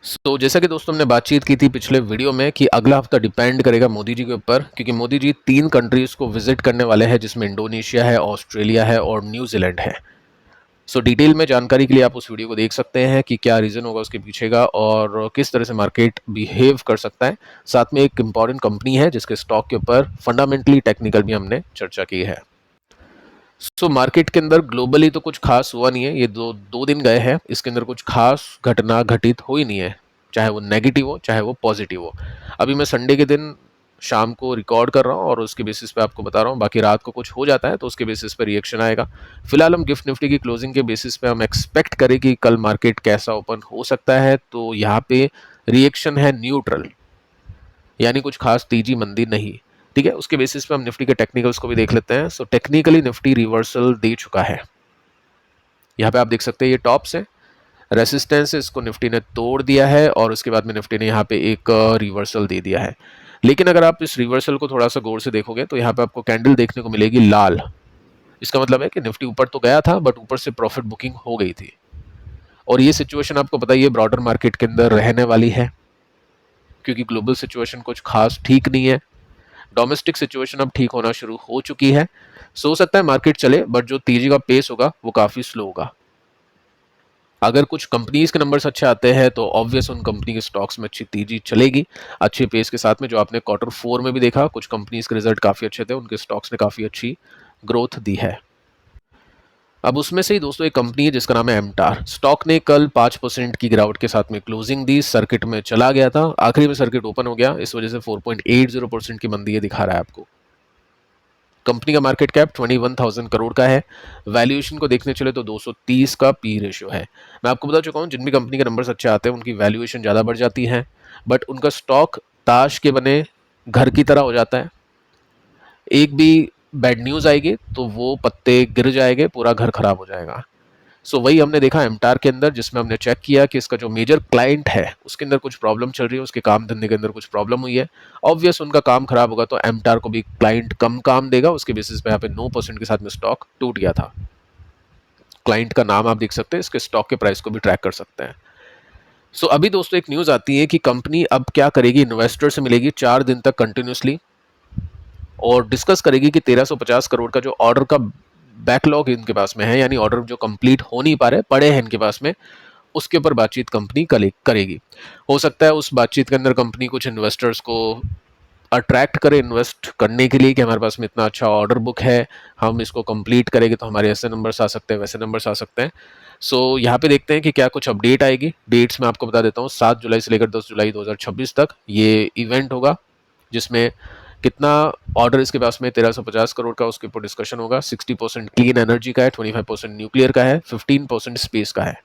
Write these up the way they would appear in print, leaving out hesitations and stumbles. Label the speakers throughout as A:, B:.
A: जैसा कि दोस्तों हमने बातचीत की थी पिछले वीडियो में कि अगला हफ्ता डिपेंड करेगा मोदी जी के ऊपर, क्योंकि मोदी जी 3 कंट्रीज़ को विजिट करने वाले हैं, जिसमें इंडोनेशिया है, ऑस्ट्रेलिया है और न्यूजीलैंड है। डिटेल में जानकारी के लिए आप उस वीडियो को देख सकते हैं कि क्या रीज़न होगा उसके पीछे का और किस तरह से मार्केट बिहेव कर सकता है। साथ में एक इम्पॉर्टेंट कंपनी है जिसके स्टॉक के ऊपर फंडामेंटली टेक्निकल भी हमने चर्चा की है। मार्केट के अंदर ग्लोबली तो कुछ खास हुआ नहीं है, ये दो दिन गए हैं, इसके अंदर कुछ खास घटना घटित हुई नहीं है, चाहे वो नेगेटिव हो चाहे वो पॉजिटिव हो। अभी मैं संडे के दिन शाम को रिकॉर्ड कर रहा हूँ और उसके बेसिस पे आपको बता रहा हूँ, बाकी रात को कुछ हो जाता है तो उसके बेसिस पे रिएक्शन आएगा। फिलहाल हम गिफ्ट निफ्टी की क्लोजिंग के बेसिस पे हम एक्सपेक्ट करें कि कल मार्केट कैसा ओपन हो सकता है, तो यहाँ पे रिएक्शन है न्यूट्रल, यानी कुछ खास तेजी मंदी नहीं। ठीक है, उसके बेसिस पे हम निफ्टी के टेक्निकल्स को भी देख लेते हैं। टेक्निकली निफ्टी रिवर्सल दे चुका है। यहाँ पे आप देख सकते हैं ये टॉप्स है, रेसिस्टेंस है, इसको निफ्टी ने तोड़ दिया है और उसके बाद में निफ्टी ने यहाँ पे एक रिवर्सल दे दिया है। लेकिन अगर आप इस रिवर्सल को थोड़ा सा गौर से देखोगे तो यहाँ पे आपको कैंडल देखने को मिलेगी लाल। इसका मतलब है कि निफ्टी ऊपर तो गया था बट ऊपर से प्रॉफिट बुकिंग हो गई थी, और ये सिचुएशन आपको पता ही है ब्रॉडर मार्केट के अंदर रहने वाली है, क्योंकि ग्लोबल सिचुएशन कुछ खास ठीक नहीं है। डोमेस्टिक सिचुएशन अब ठीक होना शुरू हो चुकी है। हो सकता है मार्केट चले बट जो तेजी का पेस होगा वो काफी स्लो होगा। अगर कुछ कंपनीज के नंबर्स अच्छे आते हैं तो ऑब्वियस उन कंपनी के स्टॉक्स में अच्छी तेजी चलेगी, अच्छे पेस के साथ में। जो आपने Q4 में भी देखा, कुछ कंपनीज के रिजल्ट काफी अच्छे थे, उनके स्टॉक्स ने काफी अच्छी ग्रोथ दी है। अब उसमें से ही दोस्तों एक कंपनी है जिसका नाम है एमटार। स्टॉक ने कल 5% की गिरावट के साथ में क्लोजिंग दी, सर्किट में चला गया था, आखिरी में सर्किट ओपन हो गया, इस वजह से 4.80% की मंदी ये दिखा रहा है आपको। कंपनी का मार्केट कैप 21,000 करोड़ का है। वैल्यूएशन को देखने चले तो 230 का पी रेशियो है। मैं आपको बता चुका हूँ जिन भी कंपनी के नंबर्स अच्छे आते हैं उनकी वैल्यूएशन ज़्यादा बढ़ जाती है, बट उनका स्टॉक ताश के बने घर की तरह हो जाता है। एक भी बैड न्यूज़ आएगी तो वो पत्ते गिर जाएंगे, पूरा घर खराब हो जाएगा। वही हमने देखा एमटार के अंदर, जिसमें हमने चेक किया कि इसका जो मेजर क्लाइंट है उसके अंदर कुछ प्रॉब्लम चल रही है, उसके काम धंधे के अंदर कुछ प्रॉब्लम हुई है। ऑब्वियस उनका काम खराब होगा तो एमटार को भी क्लाइंट कम काम देगा, उसके बेसिस पे यहाँ पे 9% के साथ में स्टॉक टूट गया था। क्लाइंट का नाम आप देख सकते हैं, इसके स्टॉक के प्राइस को भी ट्रैक कर सकते हैं। अभी दोस्तों एक न्यूज़ आती है कि कंपनी अब क्या करेगी, इन्वेस्टर से मिलेगी 4 दिन तक कंटिन्यूसली और डिस्कस करेगी कि 1350 करोड़ का जो ऑर्डर का बैकलॉग इनके पास में है, यानी ऑर्डर जो कंप्लीट हो नहीं पा रहे, पड़े हैं इनके पास में, उसके ऊपर बातचीत कंपनी करेगी। हो सकता है उस बातचीत के अंदर कंपनी कुछ इन्वेस्टर्स को अट्रैक्ट करे इन्वेस्ट करने के लिए कि हमारे पास में इतना अच्छा ऑर्डर बुक है, हम इसको कंप्लीट करेंगे तो हमारे ऐसे नंबर्स आ सकते हैं, वैसे नंबर्स आ सकते हैं। यहाँ पे देखते हैं कि क्या कुछ अपडेट आएगी। डेट्स मैं आपको बता देता हूँ, 7 जुलाई से लेकर 10 जुलाई 2026 तक ये इवेंट होगा, जिसमें कितना ऑर्डर इसके पास में 1350 करोड़ का, उसके ऊपर डिस्कशन होगा। 60% क्लीन एनर्जी का है, 25% न्यूक्लियर का है, 15% स्पेस का है।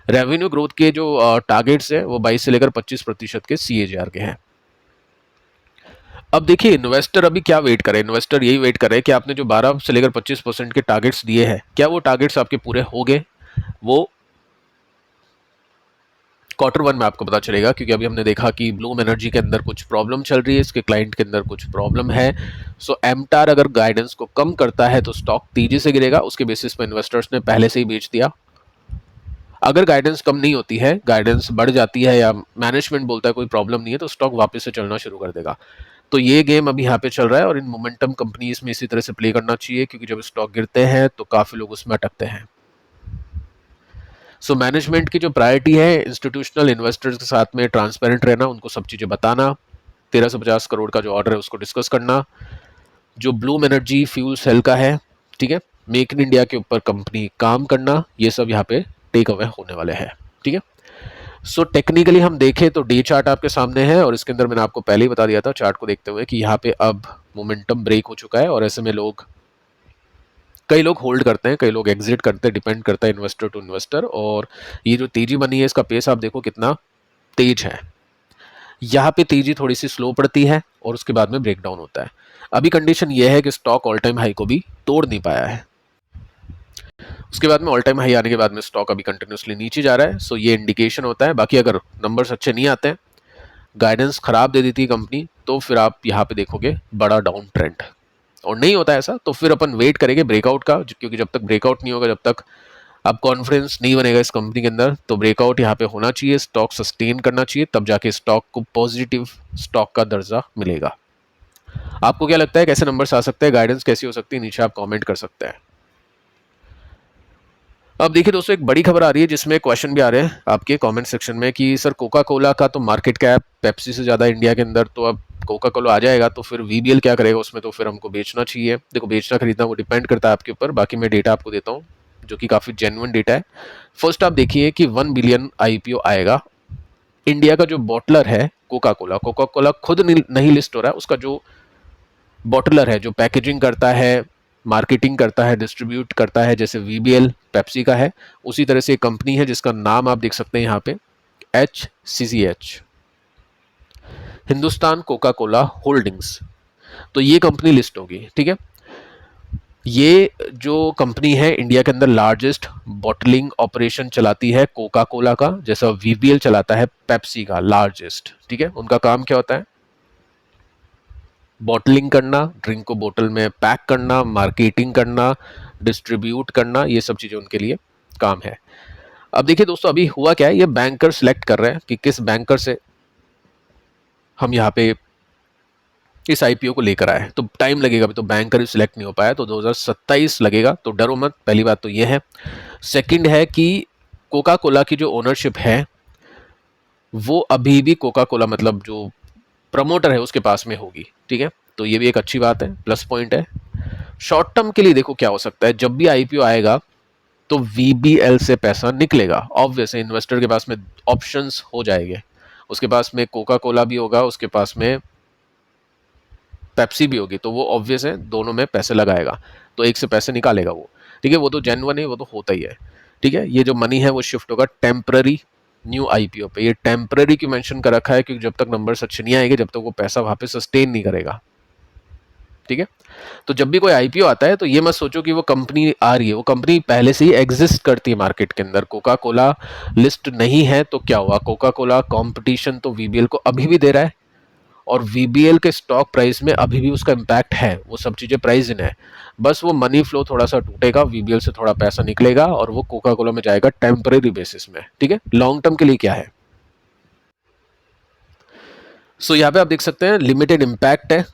A: रेवेन्यू ग्रोथ के जो टारगेट्स है वो 22 से लेकर 25% के CAGR के हैं। अब देखिए इन्वेस्टर अभी क्या वेट करे, इन्वेस्टर यही वेट कर रहे हैं कि आपने जो 12 से लेकर 25% के टारगेट्स दिए हैं, क्या वो टारगेट्स आपके पूरे हो गए। वो Q1 में आपको पता चलेगा, क्योंकि अभी हमने देखा कि ब्लूम एनर्जी के अंदर कुछ प्रॉब्लम चल रही है, इसके क्लाइंट के अंदर कुछ प्रॉब्लम है। एमटार अगर गाइडेंस को कम करता है तो स्टॉक तेजी से गिरेगा, उसके बेसिस पर इन्वेस्टर्स ने पहले से ही बेच दिया। अगर गाइडेंस कम नहीं होती है, गाइडेंस बढ़ जाती है या मैनेजमेंट बोलता है कोई प्रॉब्लम नहीं है, तो स्टॉक वापस से चलना शुरू कर देगा। तो ये गेम अभी यहाँ पे चल रहा है और इन मोमेंटम कंपनीज में इसी तरह से प्ले करना चाहिए, क्योंकि जब स्टॉक गिरते हैं तो काफी लोग उसमें अटकते हैं। मैनेजमेंट की जो प्रायोरिटी है इंस्टीट्यूशनल इन्वेस्टर्स के साथ में ट्रांसपेरेंट रहना, उनको सब चीजें बताना, 1350 करोड़ का जो ऑर्डर है उसको डिस्कस करना, जो ब्लूम एनर्जी फ्यूल सेल का है, ठीक है, मेक इन इंडिया के ऊपर कंपनी काम करना, ये सब यहाँ पे टेक अवे होने वाले हैं। ठीक है, टेक्निकली हम देखें तो डे चार्ट आपके सामने है और इसके अंदर मैंने आपको पहले ही बता दिया था चार्ट को देखते हुए कि यहाँ पे अब मोमेंटम ब्रेक हो चुका है, और ऐसे में कई लोग होल्ड करते हैं, कई लोग एग्जिट करते हैं, डिपेंड करता है इन्वेस्टर टू इन्वेस्टर। और ये जो तेजी बनी है इसका पेस आप देखो कितना तेज है। यहाँ पे तेजी थोड़ी सी स्लो पड़ती है और उसके बाद में ब्रेकडाउन होता है। अभी कंडीशन ये है कि स्टॉक ऑल टाइम हाई को भी तोड़ नहीं पाया है, उसके बाद में ऑल टाइम हाई आने के बाद में स्टॉक अभी कंटिन्यूसली नीचे जा रहा है। ये इंडिकेशन होता है। बाकी अगर नंबर्स अच्छे नहीं आते हैं, गाइडेंस खराब दे देती है कंपनी, तो फिर आप यहाँ पे देखोगे बड़ा डाउन ट्रेंड, और नहीं होता ऐसा तो फिर अपन वेट करेंगे ब्रेकआउट का, क्योंकि जब तक ब्रेकआउट नहीं होगा, जब तक अब कॉन्फिडेंस नहीं बनेगा इस कंपनी के अंदर तो ब्रेकआउट यहाँ पे होना चाहिए, स्टॉक सस्टेन करना चाहिए, तब जाके स्टॉक को पॉजिटिव स्टॉक का दर्जा मिलेगा। आपको क्या लगता है कैसे नंबर्स आ सकते हैं, गाइडेंस कैसी हो सकती है, नीचे आप कमेंट कर सकते हैं। अब देखिए दोस्तों, एक बड़ी खबर आ रही है जिसमें क्वेश्चन भी आ रहे हैं आपके कमेंट सेक्शन में कि सर कोका कोला का तो मार्केट कैप पेप्सी से ज़्यादा इंडिया के अंदर, तो अब कोका कोला आ जाएगा तो फिर वीबीएल क्या करेगा उसमें, तो फिर हमको बेचना चाहिए। देखो बेचना खरीदना वो डिपेंड करता है आपके ऊपर, बाकी मैं डेटा आपको देता हूँ जो कि काफ़ी जेन्युइन डेटा है। फर्स्ट आप देखिए कि 1 बिलियन आईपीओ आएगा। इंडिया का जो बॉटलर है कोका कोला खुद नहीं लिस्ट हो रहा है, उसका जो बॉटलर है जो पैकेजिंग करता है, मार्केटिंग करता है, डिस्ट्रीब्यूट करता है, जैसे वीबीएल पेप्सी का है, उसी तरह से एक कंपनी है जिसका नाम आप देख सकते हैं यहाँ पे HCCH, Hindustan Coca Cola holdings. तो ये कंपनी लिस्ट होगी, ठीक है। ये जो कंपनी है इंडिया के अंदर लार्जेस्ट बॉटलिंग ऑपरेशन चलाती है कोका कोला का, जैसा वीबीएल चलाता है पेप्सी का लार्जेस्ट, ठीक है। उनका काम क्या होता है, बॉटलिंग करना, ड्रिंक को बोतल में पैक करना, मार्केटिंग करना, डिस्ट्रीब्यूट करना, ये सब चीज़ें उनके लिए काम है। अब देखिए दोस्तों, अभी हुआ क्या है, ये बैंकर सिलेक्ट कर रहे हैं कि किस बैंकर से हम यहाँ पे इस आईपीओ को लेकर आए, तो टाइम लगेगा, अभी तो बैंकर ही सिलेक्ट नहीं हो पाया, तो 2027 लगेगा, तो डरो मत। पहली बात तो ये है। सेकंड है कि कोका कोला की जो ओनरशिप है वो अभी भी कोका कोला मतलब जो प्रमोटर है उसके पास में होगी, ठीक है। तो ये भी एक अच्छी बात है, प्लस पॉइंट है। शॉर्ट टर्म के लिए देखो क्या हो सकता है, जब भी आईपीओ आएगा तो वीबीएल से पैसा निकलेगा, ऑब्वियस है, इन्वेस्टर के पास में ऑप्शंस हो जाएंगे, उसके पास में कोका कोला भी होगा, उसके पास में पेप्सी भी होगी, तो वो ऑब्वियस है दोनों में पैसे लगाएगा, तो एक से पैसे निकालेगा वो, ठीक है। वो तो जेन्युइन है, वो तो होता ही है, ठीक है। ये जो मनी है वो शिफ्ट होगा टेम्पररी न्यू आईपीओ पे। ये टेम्पररी क्यों मेंशन कर रखा है, क्योंकि जब तक नंबर्स अच्छे नहीं आएंगे, जब तक वो पैसा वहां पे सस्टेन नहीं करेगा, ठीक है। तो जब भी कोई आईपीओ आता है तो ये मत सोचो कि वो कंपनी आ रही है, वो कंपनी पहले से ही एग्जिस्ट करती है मार्केट के अंदर। कोका कोला लिस्ट नहीं है तो क्या हुआ, कोका कोला कंपटीशन तो वीबीएल को अभी भी दे रहा है, और वीबीएल के स्टॉक प्राइस में अभी भी उसका इम्पैक्ट है, वो सब चीजें प्राइस इन है। बस वो मनी फ्लो थोड़ा सा टूटेगा, वीबीएल से थोड़ा पैसा निकलेगा और वो कोका कोला में जाएगा टेम्पररी बेसिस में, ठीक है। लॉन्ग टर्म के लिए क्या है, सो यहाँ पे आप देख सकते हैं लिमिटेड इम्पैक्ट है,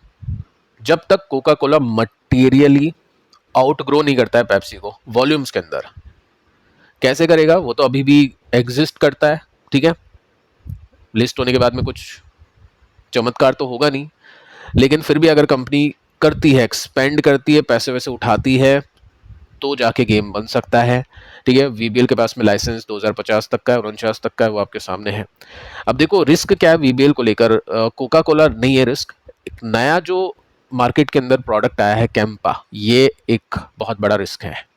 A: जब तक कोका कोला मटीरियली आउटग्रो नहीं करता है पेप्सी को वॉल्यूम्स के अंदर। कैसे करेगा, वो तो अभी भी एग्जिस्ट करता है, ठीक है। लिस्ट होने के बाद में कुछ चमत्कार तो होगा नहीं, लेकिन फिर भी अगर कंपनी करती है, एक्सपेंड करती है, पैसे वैसे उठाती है, तो जाके गेम बन सकता है, ठीक है। वीबीएल के पास में लाइसेंस 2050 तक का है, 49 तक का है, वो आपके सामने है। अब देखो रिस्क क्या है वीबीएल को लेकर, कोका कोला नहीं है रिस्क, एक नया जो मार्केट के अंदर प्रोडक्ट आया है कैंपा, ये एक बहुत बड़ा रिस्क है।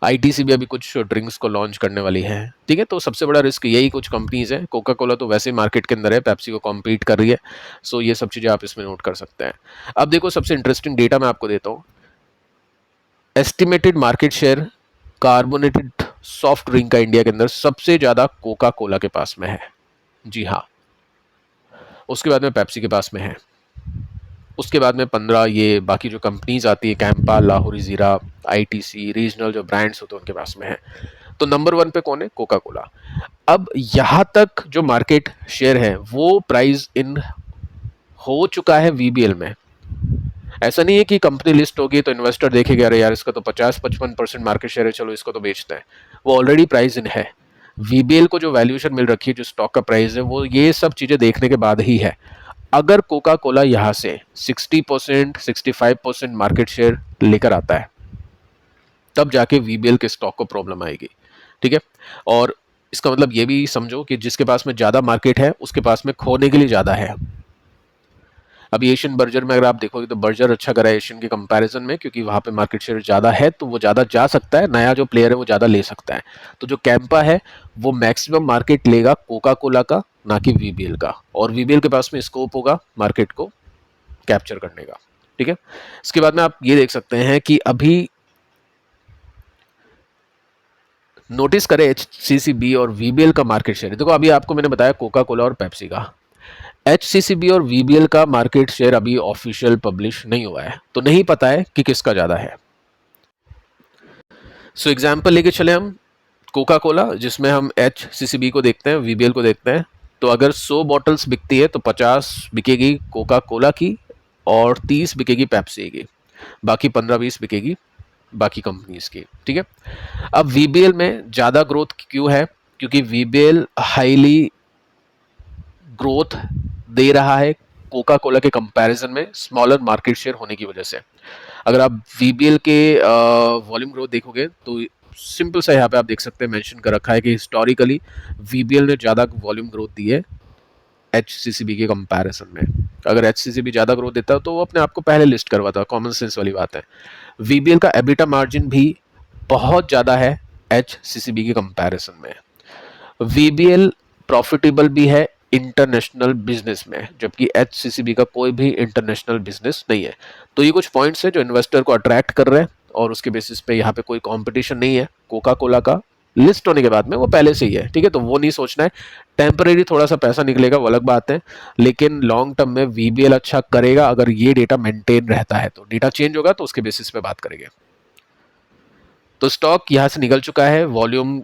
A: आईटीसी भी अभी कुछ ड्रिंक्स को लॉन्च करने वाली है, ठीक है। तो सबसे बड़ा रिस्क यही कुछ कंपनीज है, कोका कोला तो वैसे मार्केट के अंदर है, पेप्सी को कॉम्पीट कर रही है, सो ये सब चीज़ें आप इसमें नोट कर सकते हैं। अब देखो सबसे इंटरेस्टिंग डेटा मैं आपको देता हूँ, estimated market share carbonated soft drink का इंडिया के अंदर सबसे ज़्यादा कोका कोला के पास में है, जी हाँ। उसके बाद में पेप्सी के पास में है, उसके बाद में 15 ये बाकी जो कंपनीज आती है, कैंपा, लाहौरी जीरा, आईटीसी, रीजनल जो ब्रांड्स होते हैं उनके पास में है। तो नंबर 1 पे कौन है, कोका कोला। अब यहाँ तक जो मार्केट शेयर है वो प्राइस इन हो चुका है वीबीएल में। ऐसा नहीं है कि कंपनी लिस्ट होगी तो इन्वेस्टर देखेगा अरे यार इसका तो 50-55% मार्केट शेयर है, चलो इसको तो बेचते हैं। वो ऑलरेडी प्राइस इन है, वीबीएल को जो वैल्यूएशन मिल रखी है, जो स्टॉक का प्राइस है, वो ये सब चीजें देखने के बाद ही है। अगर कोका कोला यहाँ से 60% 65% मार्केट शेयर लेकर आता है, तब जाके वीबीएल के स्टॉक को प्रॉब्लम आएगी, ठीक है। और इसका मतलब ये भी समझो कि जिसके पास में ज़्यादा मार्केट है उसके पास में खोने के लिए ज़्यादा है। अभी एशियन बर्जर में अगर आप देखोगे तो बर्जर अच्छा करा है एशियन के कंपैरिजन में, क्योंकि वहाँ पे मार्केट शेयर ज़्यादा है तो वो ज़्यादा जा सकता है, नया जो प्लेयर है वो ज़्यादा ले सकता है। तो जो कैंपा है वो मैक्सिमम मार्केट लेगा कोका कोला का, ना कि वीबीएल का, और वीबीएल के पास में स्कोप होगा मार्केट को कैप्चर करने का, ठीक है। इसके बाद में आप ये देख सकते हैं कि अभी नोटिस करें HCCB और VBL का मार्केट शेयर। देखो अभी आपको मैंने बताया कोका कोला और पेप्सी का, HCCB और VBL का मार्केट शेयर अभी ऑफिशियल पब्लिश नहीं हुआ है, तो नहीं पता है कि किसका ज़्यादा है। सो एग्जाम्पल लेके चले हम कोका कोला, जिसमें हम HCCB को देखते हैं, VBL को देखते हैं। तो अगर 100 बॉटल्स बिकती है तो 50 बिकेगी कोका कोला की और 30 बिकेगी पेप्सी की, बाकी 15-20 बिकेगी बाकी कंपनीज की। ठीक है, अब VBL में ज़्यादा ग्रोथ क्यों है? क्योंकि VBL हाईली ग्रोथ दे रहा है कोका कोला के कंपैरिजन में, स्मॉलर मार्केट शेयर होने की वजह से। अगर आप VBL के वॉल्यूम ग्रोथ देखोगे तो सिंपल सा यहाँ पे आप देख सकते हैं, मेंशन कर रखा है कि हिस्टोरिकली VBL ने ज़्यादा वॉल्यूम ग्रोथ दी है HCCB के कंपैरिजन में। अगर HCCB ज़्यादा ग्रोथ देता तो वो अपने आप को पहले लिस्ट करवाता, कॉमन सेंस वाली बात है। VBL का एबिटा मार्जिन भी बहुत ज़्यादा है HCCB के कंपैरिजन में। VBL प्रॉफिटेबल भी है इंटरनेशनल बिजनेस में, जबकि HCCB का कोई भी इंटरनेशनल बिजनेस नहीं है। तो ये कुछ पॉइंट्स हैं जो इन्वेस्टर को अट्रैक्ट कर रहे हैं, और उसके बेसिस पे यहाँ पे कोई कंपटीशन नहीं है कोका कोला का लिस्ट होने के बाद में, वो पहले से ही है। ठीक है, तो वो नहीं सोचना है। टेम्परेरी थोड़ा सा पैसा निकलेगा वो अलग बात है, लेकिन लॉन्ग टर्म में VBL अच्छा करेगा अगर ये डेटा मेंटेन रहता है। तो डेटा चेंज होगा तो उसके बेसिस पे बात करेंगे। तो स्टॉक यहाँ से निकल चुका है, वॉल्यूम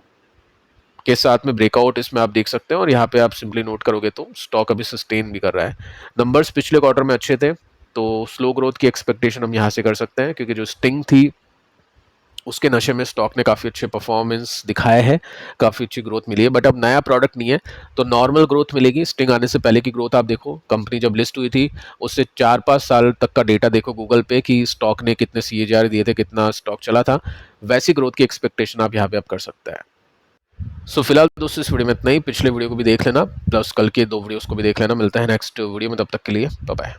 A: के साथ में ब्रेकआउट इसमें आप देख सकते हैं, और यहाँ पे आप सिंपली नोट करोगे तो स्टॉक अभी सस्टेन भी कर रहा है। नंबर्स पिछले क्वार्टर में अच्छे थे, तो स्लो ग्रोथ की एक्सपेक्टेशन हम यहाँ से कर सकते हैं, क्योंकि जो स्टिंग थी उसके नशे में स्टॉक ने काफ़ी अच्छे परफॉर्मेंस दिखाए हैं, काफ़ी अच्छी ग्रोथ मिली है। बट अब नया प्रोडक्ट नहीं है तो नॉर्मल ग्रोथ मिलेगी। स्टिंग आने से पहले की ग्रोथ आप देखो, कंपनी जब लिस्ट हुई थी उससे 4-5 साल तक का डेटा देखो गूगल पे कि स्टॉक ने कितने CAGR दिए थे, कितना स्टॉक चला था, वैसी ग्रोथ की एक्सपेक्टेशन आप यहाँ पे आप कर सकते हैं। सो फिलहाल दोस्तों इस वीडियो में इतना ही। पिछले वीडियो को भी देख लेना, प्लस कल के 2 वीडियोस को भी देख लेना। मिलते हैं नेक्स्ट वीडियो में, तब तक के लिए बाय बाय।